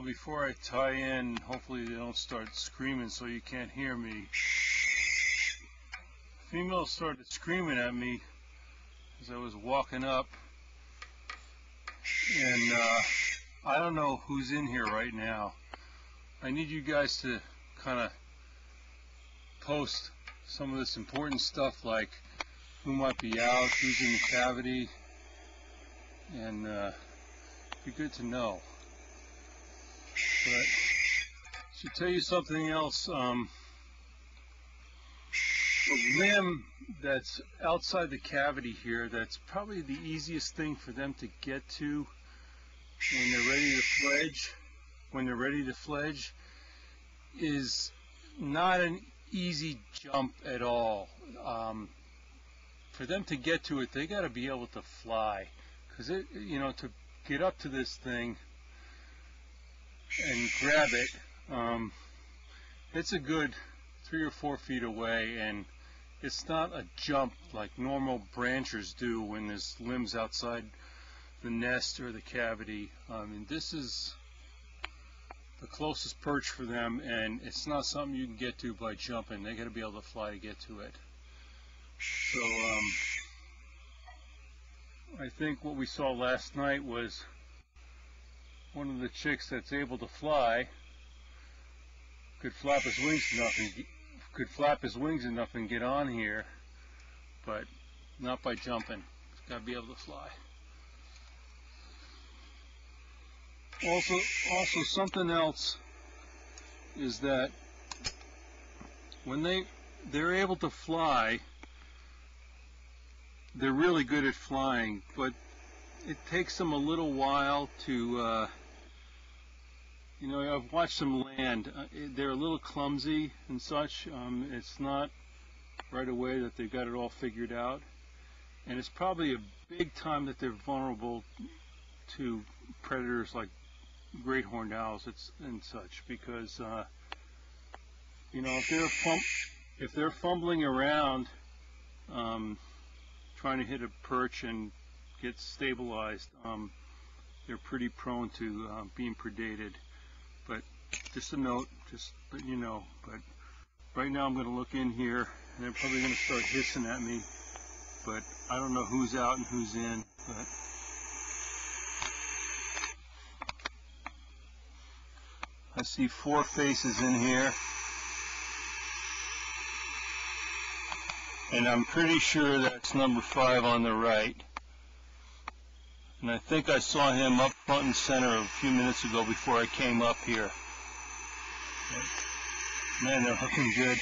before I tie in, hopefully they don't start screaming so you can't hear me. Female started screaming at me as I was walking up, and I don't know who's in here right now. I need you guys to kind of post some of this important stuff, like who might be out, who's in the cavity, and it'd be good to know. But I should tell you something else. The limb that's outside the cavity here, that's probably the easiest thing for them to get to when they're ready to fledge, is not an easy jump at all. For them to get to it, they got to be able to fly, because to get up to this thing and grab it, it's a good 3 or 4 feet away, and it's not a jump like normal branchers do when there's limbs outside the nest or the cavity. This is the closest perch for them, and it's not something you can get to by jumping. They got to be able to fly to get to it. So I think what we saw last night was one of the chicks that's able to fly could flap his wings enough and get on here, but not by jumping. He's got to be able to fly. Also something else is that when they're able to fly, they're really good at flying, but it takes them a little while to I've watched them land. They're a little clumsy and such. It's not right away that they've got it all figured out, and it's probably a big time that they're vulnerable to predators like great horned owls and such, because if they're fumbling around trying to hit a perch and get stabilized, they're pretty prone to being predated. But just a note, just let you know. But right now I'm going to look in here, and they're probably going to start hissing at me, but I don't know who's out and who's in. But I see 4 faces in here, and I'm pretty sure that's number 5 on the right. And I think I saw him up front and center a few minutes ago before I came up here. But, man, they're looking good.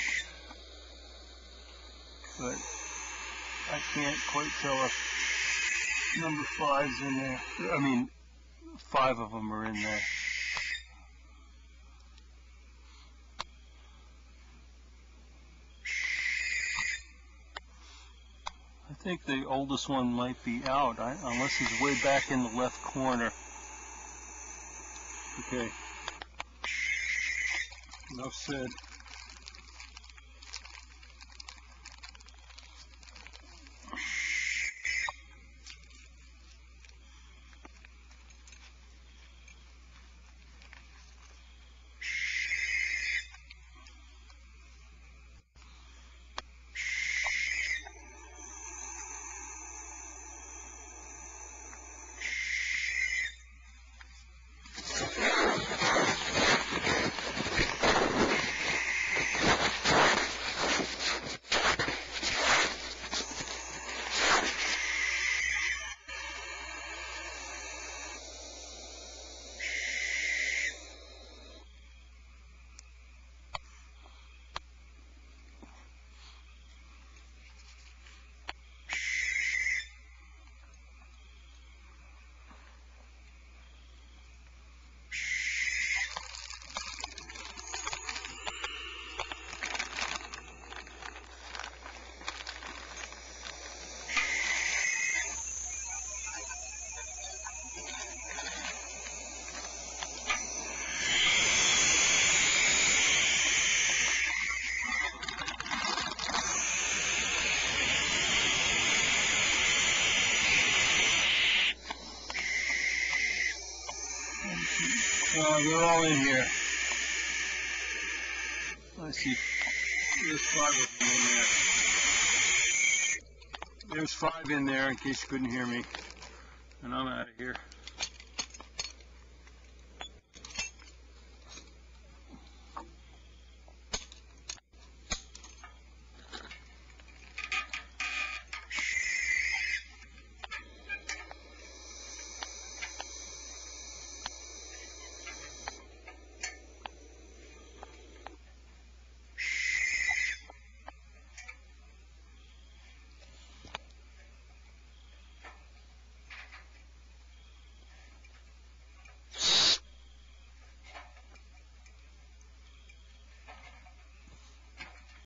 But I can't quite tell if number 5's in there. 5 of them are in there. I think the oldest one might be out, unless he's way back in the left corner. Okay. Enough said. They're all in here. I see. There's 5 of them in there. There's 5 in there, in case you couldn't hear me. And I'm out of here.